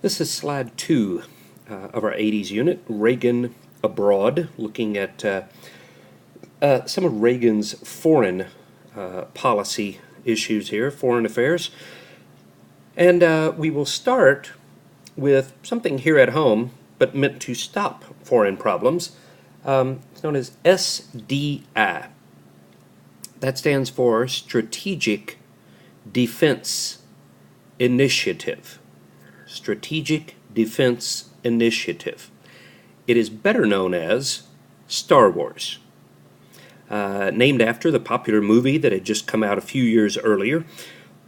This is slide 2 of our 80s unit, Reagan Abroad, looking at some of Reagan's foreign policy issues here, foreign affairs. And we will start with something here at home, but meant to stop foreign problems. It's known as SDI. That stands for Strategic Defense Initiative. Strategic Defense Initiative. It is better known as Star Wars. Named after the popular movie that had just come out a few years earlier.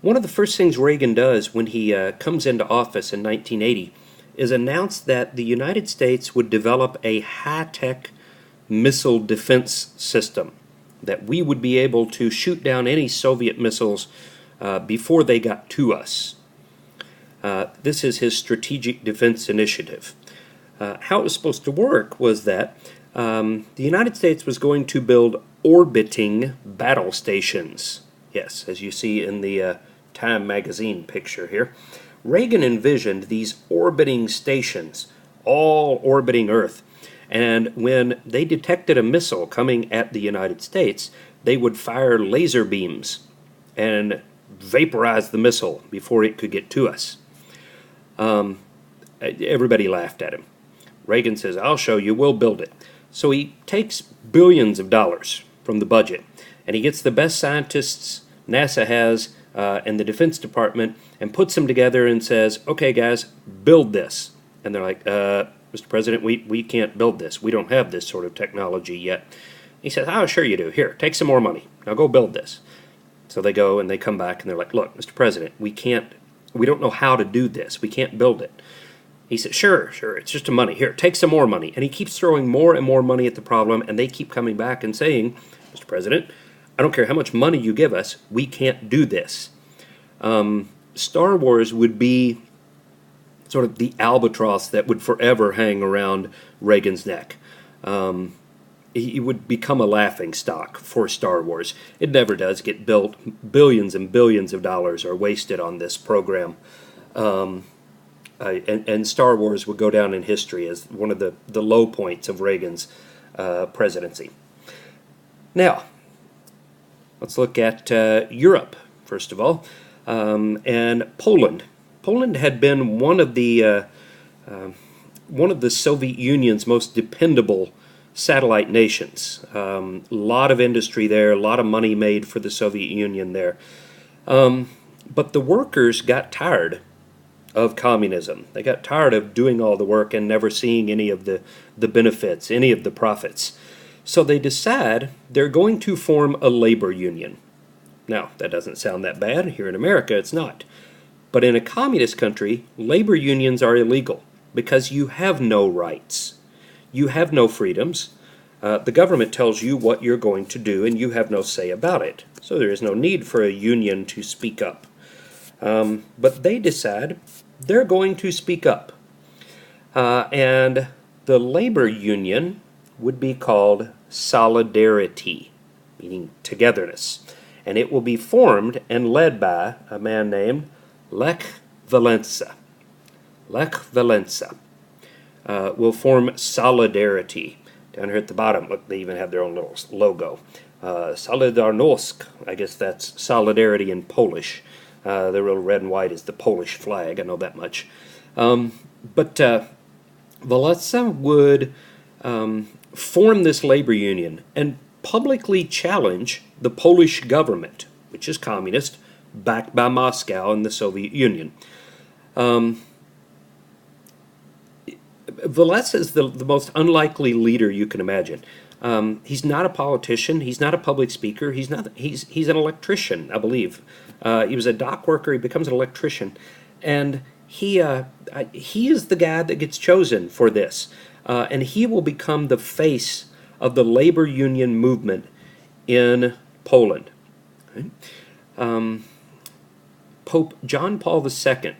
One of the first things Reagan does when he comes into office in 1980 is announce that the United States would develop a high-tech missile defense system, that we would be able to shoot down any Soviet missiles before they got to us. This is his Strategic Defense Initiative. How it was supposed to work was that the United States was going to build orbiting battle stations. Yes, as you see in the Time magazine picture here. Reagan envisioned these orbiting stations, all orbiting Earth. And when they detected a missile coming at the United States, they would fire laser beams and vaporize the missile before it could get to us. Everybody laughed at him. Reagan says, "I'll show you, we'll build it." So he takes billions of dollars from the budget, and he gets the best scientists NASA has and the Defense Department and puts them together and says, "Okay, guys, build this." And they're like, "Mr. President, we can't build this. We don't have this sort of technology yet." He says, "Oh, sure you do. Here, take some more money. Now go build this." So they go and they come back and they're like, "Look, Mr. President, we don't know how to do this. We can't build it." He said, sure, it's just a money. Here, take some more money. And he keeps throwing more and more money at the problem, and they keep coming back and saying, "Mr. President, I don't care how much money you give us, we can't do this." Star Wars would be sort of the albatross that would forever hang around Reagan's neck. He would become a laughing stock for Star Wars. It never does get built. Billions and billions of dollars are wasted on this program. And Star Wars would go down in history as one of the low points of Reagan's presidency. Now, let's look at Europe, first of all, and Poland. Poland had been one of the Soviet Union's most dependable satellite nations. A lot of industry there, a lot of money made for the Soviet Union there. But the workers got tired of communism. They got tired of doing all the work and never seeing any of the benefits, any of the profits. So they decide they're going to form a labor union. Now, that doesn't sound that bad. Here in America, it's not. But in a communist country, labor unions are illegal because you have no rights. You have no freedoms. The government tells you what you're going to do, and you have no say about it. So there is no need for a union to speak up. But they decide they're going to speak up. And the labor union would be called Solidarity, meaning togetherness. And it will be formed and led by a man named Lech Walesa. Lech Walesa will form Solidarity. Down here at the bottom, look, they even have their own little logo. Solidarność, I guess that's solidarity in Polish. The little red and white is the Polish flag, I know that much. But Walesa would form this labor union and publicly challenge the Polish government, which is communist, backed by Moscow and the Soviet Union. Walesa is the most unlikely leader you can imagine. He's not a politician. He's not a public speaker. He's an electrician, I believe. He was a dock worker. He becomes an electrician, and he is the guy that gets chosen for this, and he will become the face of the labor union movement in Poland. Okay? Pope John Paul II,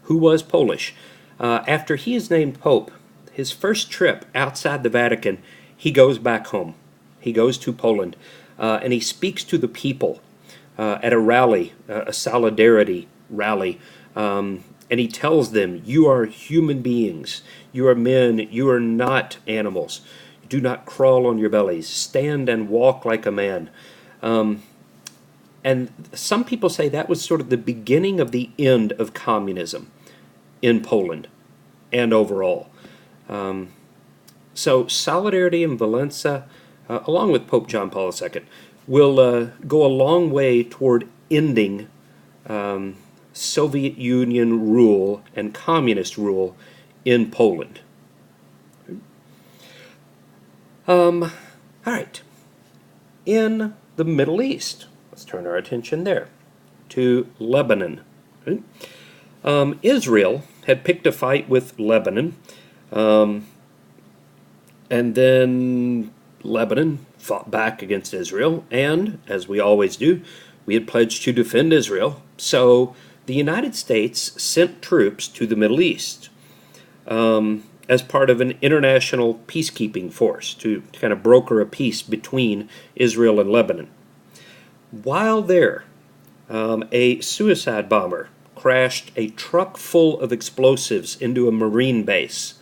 who was Polish, after he is named Pope, his first trip outside the Vatican, he goes back home. He goes to Poland, and he speaks to the people at a rally, a solidarity rally, And he tells them, you are human beings. You are men. You are not animals. Do not crawl on your bellies. Stand and walk like a man. And some people say that was sort of the beginning of the end of communism in Poland and overall. So Solidarity in Valenza, along with Pope John Paul II, will go a long way toward ending Soviet Union rule and communist rule in Poland. All right. In the Middle East, let's turn our attention there to Lebanon. Okay. Israel had picked a fight with Lebanon, and then Lebanon fought back against Israel, and, as we always do, we had pledged to defend Israel. So the United States sent troops to the Middle East as part of an international peacekeeping force to kind of broker a peace between Israel and Lebanon. While there, a suicide bomber crashed a truck full of explosives into a Marine base,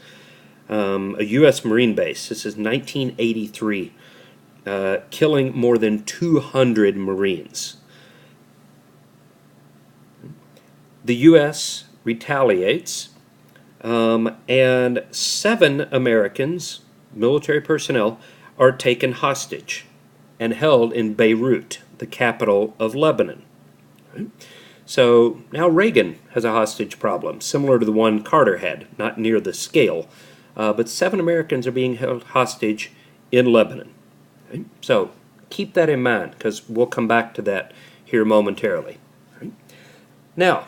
a U.S. Marine base. This is 1983, killing more than 200 Marines. The U.S. retaliates, and 7 Americans, military personnel, are taken hostage and held in Beirut, the capital of Lebanon. Right? So now Reagan has a hostage problem, similar to the one Carter had, not near the scale, but 7 Americans are being held hostage in Lebanon. Right? So keep that in mind, because we'll come back to that here momentarily. Right? Now,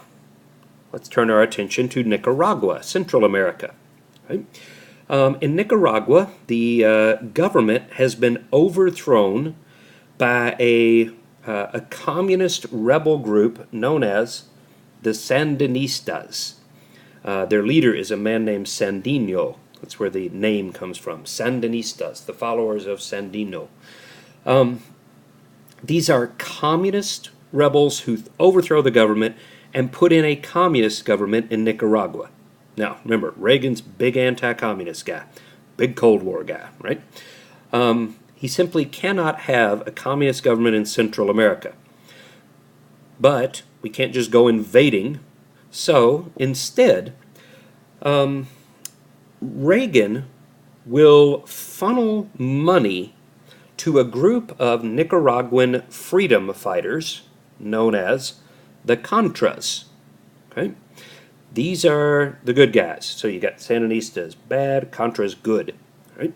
let's turn our attention to Nicaragua, Central America. Right? In Nicaragua, the government has been overthrown by a communist rebel group known as the Sandinistas. Their leader is a man named Sandino. That's where the name comes from. Sandinistas, the followers of Sandino. These are communist rebels who overthrow the government and put in a communist government in Nicaragua. Now, remember, Reagan's big anti-communist guy, big Cold War guy, right? He simply cannot have a communist government in Central America. But we can't just go invading. So, instead, Reagan will funnel money to a group of Nicaraguan freedom fighters known as the Contras. Okay? These are the good guys. So you got Sandinistas bad, Contras good. Right?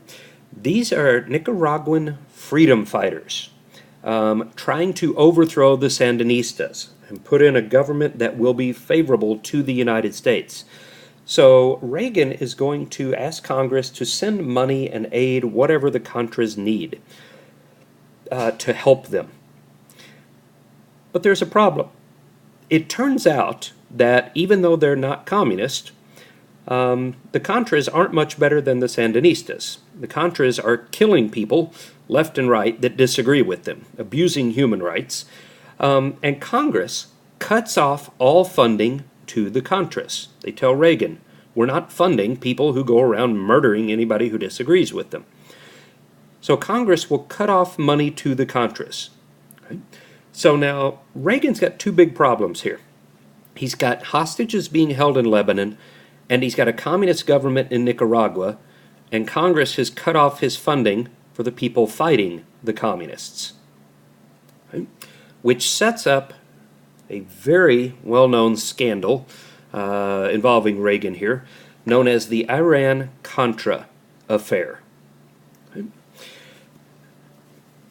These are Nicaraguan freedom fighters trying to overthrow the Sandinistas and put in a government that will be favorable to the United States. So Reagan is going to ask Congress to send money and aid, whatever the Contras need, to help them. But there's a problem. It turns out that even though they're not communist, the Contras aren't much better than the Sandinistas. The Contras are killing people left and right that disagree with them, abusing human rights, and Congress cuts off all funding to the Contras. They tell Reagan, we're not funding people who go around murdering anybody who disagrees with them. So Congress will cut off money to the Contras. Okay? So now Reagan's got 2 big problems here. He's got hostages being held in Lebanon, and he's got a communist government in Nicaragua, and Congress has cut off his funding for the people fighting the communists. Okay? Which sets up a very well-known scandal involving Reagan here, known as the Iran-Contra Affair. Okay?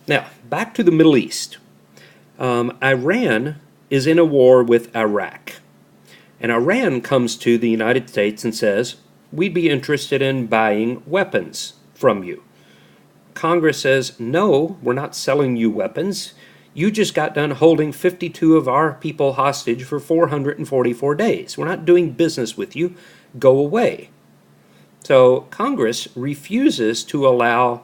Now, back to the Middle East. Iran is in a war with Iraq. And Iran comes to the United States and says, we'd be interested in buying weapons from you. Congress says, no, we're not selling you weapons. You just got done holding 52 of our people hostage for 444 days. We're not doing business with you. Go away. So Congress refuses to allow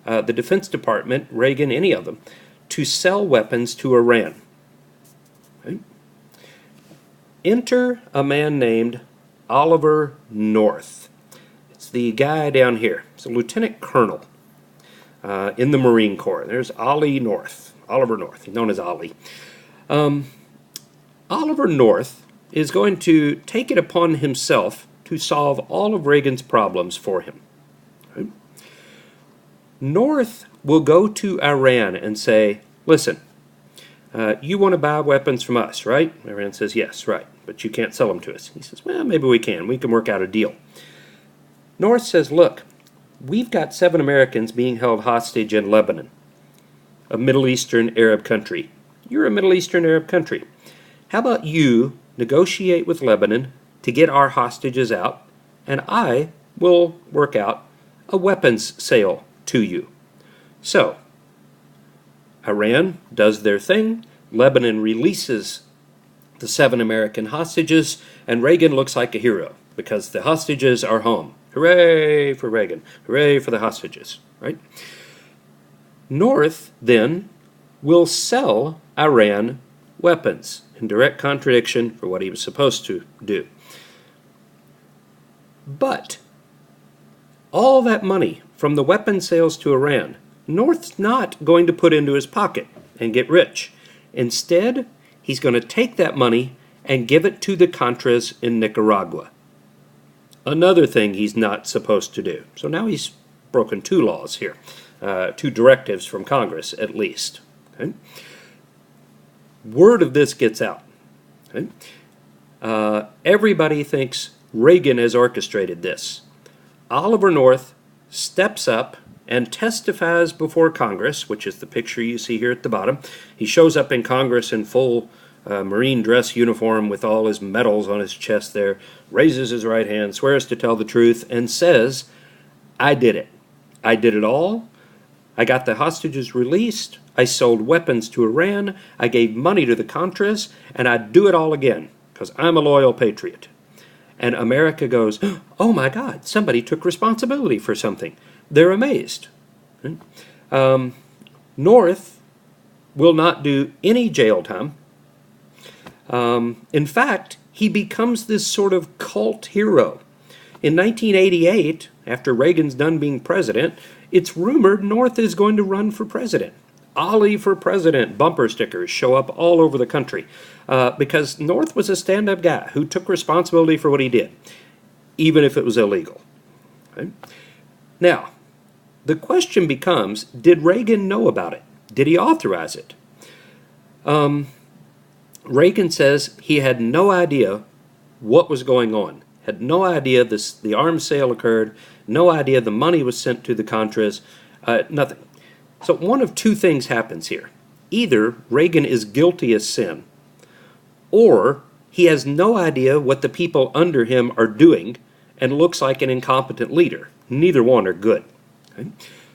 the Defense Department, Reagan, any of them, to sell weapons to Iran. Okay? enter a man named Oliver North. It's the guy down here. It's a lieutenant colonel in the Marine Corps. There's Oliver North. He's known as Ollie. Oliver North is going to take it upon himself to solve all of Reagan's problems for him. Okay? North will go to Iran and say, listen, you want to buy weapons from us, right? Iran says, yes, right, but you can't sell them to us. He says, well, maybe we can. We can work out a deal. North says, look, we've got 7 Americans being held hostage in Lebanon, a Middle Eastern Arab country. You're a Middle Eastern Arab country. How about you negotiate with Lebanon to get our hostages out, and I will work out a weapons sale to you. So, Iran does their thing, Lebanon releases the 7 American hostages, and Reagan looks like a hero because the hostages are home. Hooray for Reagan. Hooray for the hostages, right? North, then, will sell Iran weapons in direct contradiction for what he was supposed to do. But all that money from the weapon sales to Iran, North's not going to put into his pocket and get rich. Instead, he's going to take that money and give it to the Contras in Nicaragua. Another thing he's not supposed to do. So now he's broken 2 laws here, 2 directives from Congress at least. Okay? Word of this gets out. Okay? Everybody thinks Reagan has orchestrated this. Oliver North steps up and testifies before Congress, which is the picture you see here at the bottom. He shows up in Congress in full Marine dress uniform with all his medals on his chest there, raises his right hand, swears to tell the truth, and says, I did it. I did it all. I got the hostages released. I sold weapons to Iran. I gave money to the Contras, and I'd do it all again because I'm a loyal patriot. And America goes, oh my God, somebody took responsibility for something. They're amazed. North will not do any jail time. In fact, he becomes this sort of cult hero. In 1988, after Reagan's done being president, it's rumored North is going to run for president. Ollie for president bumper stickers show up all over the country because North was a stand-up guy who took responsibility for what he did, even if it was illegal. Okay? Now, the question becomes, did Reagan know about it? Did he authorize it? Reagan says he had no idea what was going on, had no idea the arms sale occurred, no idea the money was sent to the Contras, nothing. So one of 2 things happens here. Either Reagan is guilty as sin, or he has no idea what the people under him are doing and looks like an incompetent leader. Neither one are good. Okay?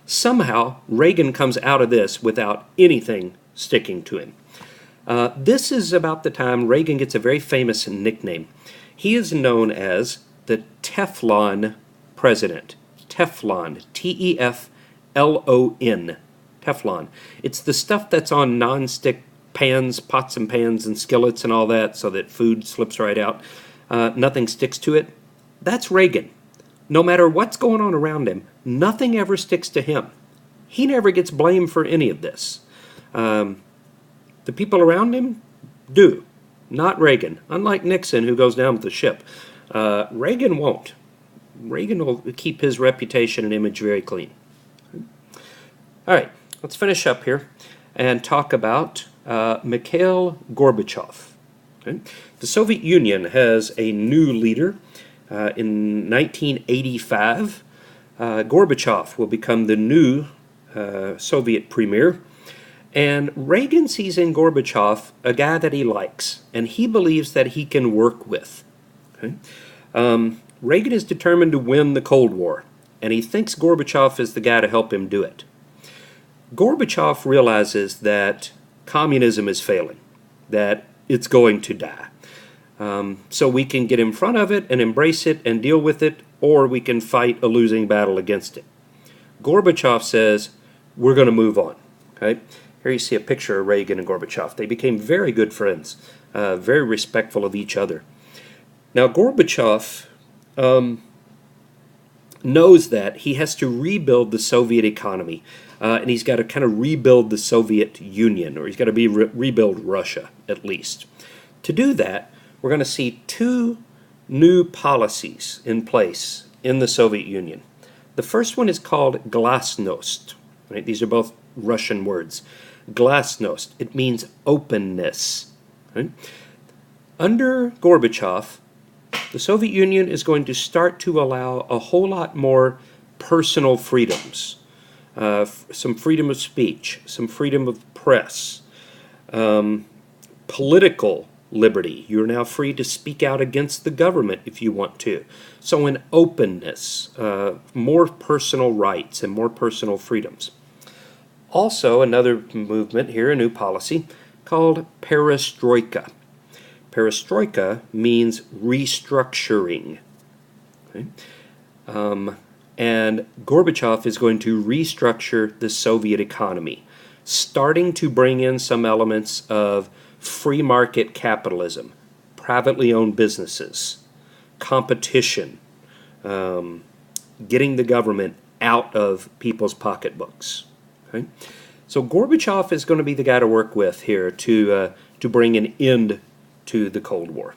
Somehow, Reagan comes out of this without anything sticking to him. This is about the time Reagan gets a very famous nickname. He is known as the Teflon president. Teflon, T-E-F-L-O-N. Teflon. It's the stuff that's on non-stick pans, pots and pans and skillets and all that so that food slips right out. Nothing sticks to it. That's Reagan. No matter what's going on around him, nothing ever sticks to him. He never gets blamed for any of this. The people around him do. Not Reagan. Unlike Nixon, who goes down with the ship. Reagan won't. Reagan will keep his reputation and image very clean. All right, let's finish up here and talk about Mikhail Gorbachev. Okay? The Soviet Union has a new leader. In 1985, Gorbachev will become the new Soviet premier. And Reagan sees in Gorbachev a guy that he likes, and he believes that he can work with. Okay? Reagan is determined to win the Cold War, and he thinks Gorbachev is the guy to help him do it. Gorbachev realizes that communism is failing, that it's going to die. So we can get in front of it and embrace it and deal with it, or we can fight a losing battle against it. Gorbachev says, we're going to move on. Okay? Here you see a picture of Reagan and Gorbachev. They became very good friends. very respectful of each other. Now, Gorbachev knows that he has to rebuild the Soviet economy, and he's got to kind of rebuild the Soviet Union, or he's got to rebuild Russia, at least. To do that, we're going to see two new policies in place in the Soviet Union. The first one is called glasnost. Right? These are both Russian words. Glasnost, it means openness. Right? Under Gorbachev, the Soviet Union is going to start to allow a whole lot more personal freedoms. Some freedom of speech, some freedom of press, political liberty. You're now free to speak out against the government if you want to. So an openness, more personal rights and more personal freedoms. Also, another movement here, a new policy, called perestroika. Perestroika means restructuring. Okay? And Gorbachev is going to restructure the Soviet economy, starting to bring in some elements of free market capitalism, privately owned businesses, competition, getting the government out of people's pocketbooks. Okay? So Gorbachev is going to be the guy to work with here to bring an end to the Cold War.